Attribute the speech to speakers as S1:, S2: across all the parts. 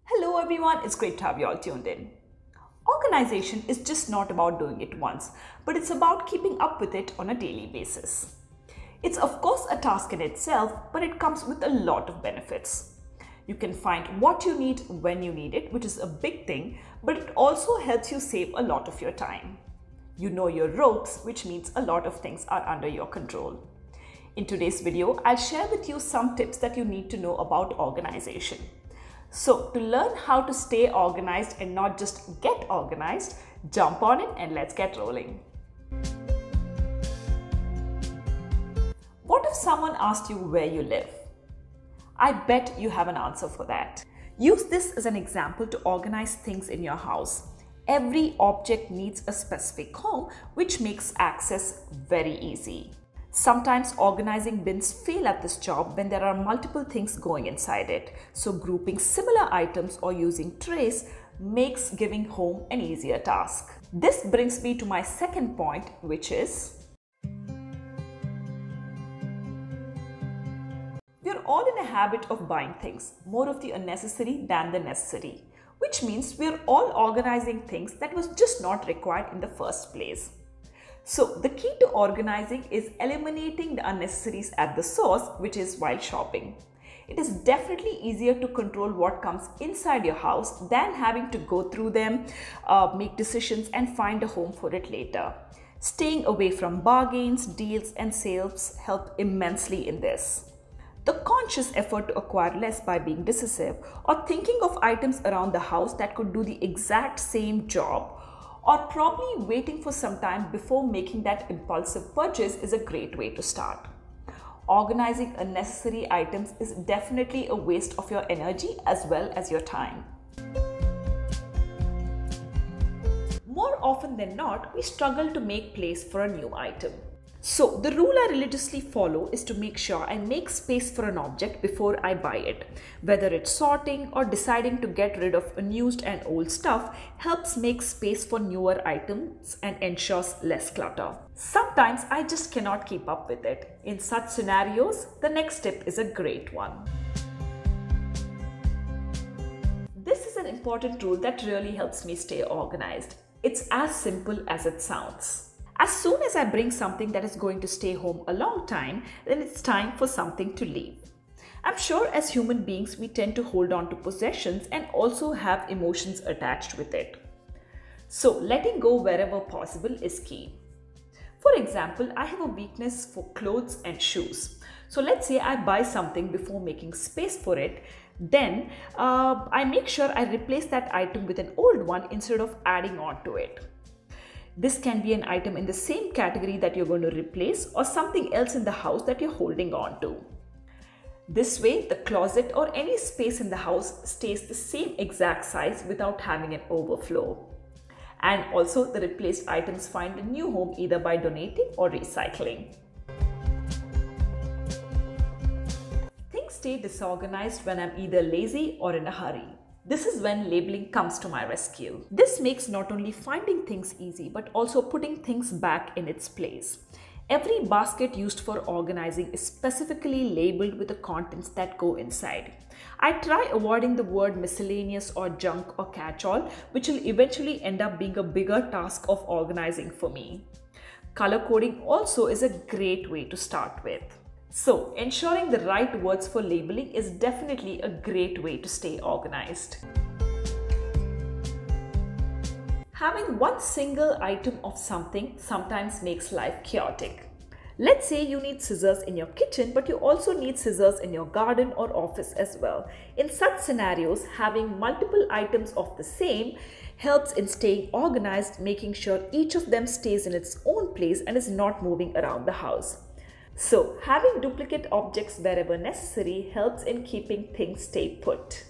S1: Hello everyone, it's great to have you all tuned in. Organization is just not about doing it once, but it's about keeping up with it on a daily basis. It's of course a task in itself, but it comes with a lot of benefits. You can find what you need when you need it, which is a big thing, but it also helps you save a lot of your time. You know your ropes, which means a lot of things are under your control. In today's video, I'll share with you some tips that you need to know about organization. So to learn how to stay organized and not just get organized, jump on in and let's get rolling. What if someone asked you where you live? I bet you have an answer for that. Use this as an example to organize things in your house. Every object needs a specific home, which makes access very easy. Sometimes organizing bins fail at this job when there are multiple things going inside it. So grouping similar items or using trays makes giving home an easier task. This brings me to my second point, which is we're all in a habit of buying things, more of the unnecessary than the necessary, which means we're all organizing things that was just not required in the first place. So the key to organizing is eliminating the unnecessaries at the source, which is while shopping. It is definitely easier to control what comes inside your house than having to go through them, make decisions and find a home for it later. Staying away from bargains, deals and sales help immensely in this. The conscious effort to acquire less by being decisive or thinking of items around the house that could do the exact same job, or probably waiting for some time before making that impulsive purchase is a great way to start. Organizing unnecessary items is definitely a waste of your energy as well as your time. More often than not, we struggle to make place for a new item. So the rule I religiously follow is to make sure I make space for an object before I buy it. Whether it's sorting or deciding to get rid of unused and old stuff helps make space for newer items and ensures less clutter. Sometimes I just cannot keep up with it. In such scenarios, the next tip is a great one. This is an important rule that really helps me stay organized. It's as simple as it sounds. As soon as I bring something that is going to stay home a long time, then it's time for something to leave. I'm sure as human beings, we tend to hold on to possessions and also have emotions attached with it. So letting go wherever possible is key. For example, I have a weakness for clothes and shoes. So let's say I buy something before making space for it. Then I make sure I replace that item with an old one instead of adding on to it. This can be an item in the same category that you're going to replace or something else in the house that you're holding on to. This way, the closet or any space in the house stays the same exact size without having an overflow. And also the replaced items find a new home either by donating or recycling. Things stay disorganized when I'm either lazy or in a hurry. This is when labeling comes to my rescue. This makes not only finding things easy, but also putting things back in its place. Every basket used for organizing is specifically labeled with the contents that go inside. I try avoiding the word miscellaneous or junk or catch-all, which will eventually end up being a bigger task of organizing for me. Color coding also is a great way to start with. So, ensuring the right words for labeling is definitely a great way to stay organized. Having one single item of something sometimes makes life chaotic. Let's say you need scissors in your kitchen, but you also need scissors in your garden or office as well. In such scenarios, having multiple items of the same helps in staying organized, making sure each of them stays in its own place and is not moving around the house. So, having duplicate objects wherever necessary helps in keeping things stay put.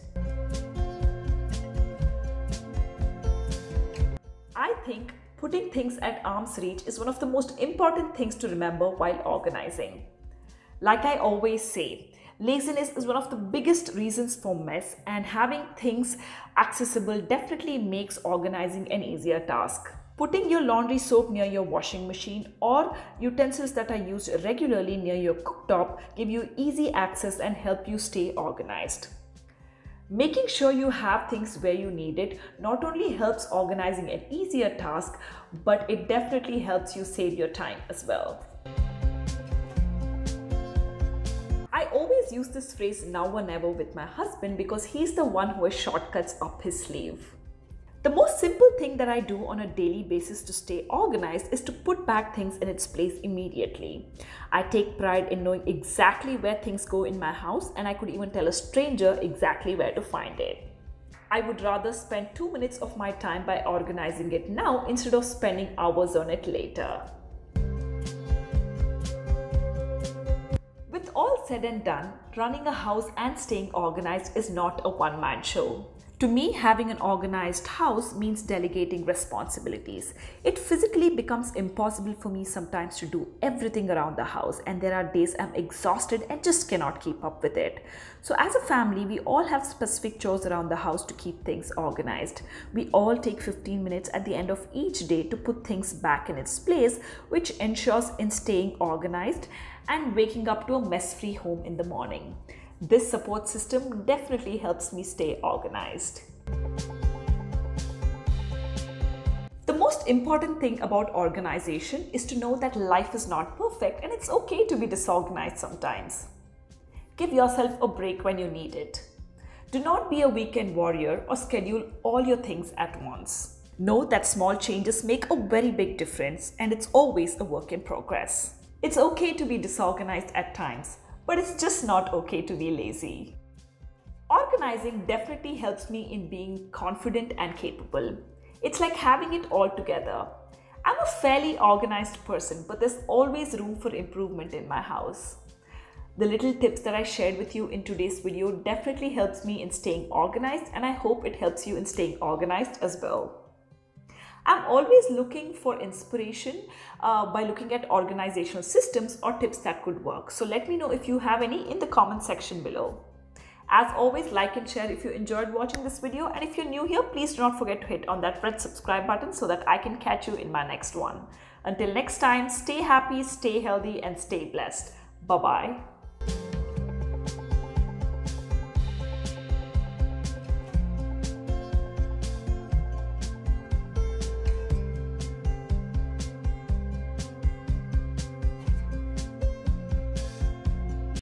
S1: I think putting things at arm's reach is one of the most important things to remember while organizing. Like I always say, laziness is one of the biggest reasons for mess, and having things accessible definitely makes organizing an easier task. Putting your laundry soap near your washing machine or utensils that are used regularly near your cooktop give you easy access and help you stay organized. Making sure you have things where you need it not only helps organizing an easier task, but it definitely helps you save your time as well. I always use this phrase now or never with my husband because he's the one who has shortcuts up his sleeve. The most simple thing that I do on a daily basis to stay organized is to put back things in its place immediately. I take pride in knowing exactly where things go in my house, and I could even tell a stranger exactly where to find it. I would rather spend 2 minutes of my time by organizing it now instead of spending hours on it later. With all said and done, running a house and staying organized is not a one-man show. To me, having an organized house means delegating responsibilities. It physically becomes impossible for me sometimes to do everything around the house, and there are days I'm exhausted and just cannot keep up with it. So as a family, we all have specific chores around the house to keep things organized. We all take 15 minutes at the end of each day to put things back in its place, which ensures in staying organized and waking up to a mess-free home in the morning. This support system definitely helps me stay organized. The most important thing about organization is to know that life is not perfect and it's okay to be disorganized sometimes. Give yourself a break when you need it. Do not be a weekend warrior or schedule all your things at once. Know that small changes make a very big difference, and it's always a work in progress. It's okay to be disorganized at times, but it's just not okay to be lazy. Organizing definitely helps me in being confident and capable. It's like having it all together. I'm a fairly organized person, but there's always room for improvement in my house. The little tips that I shared with you in today's video definitely helps me in staying organized, and I hope it helps you in staying organized as well. I'm always looking for inspiration by looking at organizational systems or tips that could work. So let me know if you have any in the comment section below. As always, like and share if you enjoyed watching this video, and if you're new here, please do not forget to hit on that red subscribe button so that I can catch you in my next one. Until next time, stay happy, stay healthy, and stay blessed. Bye-bye.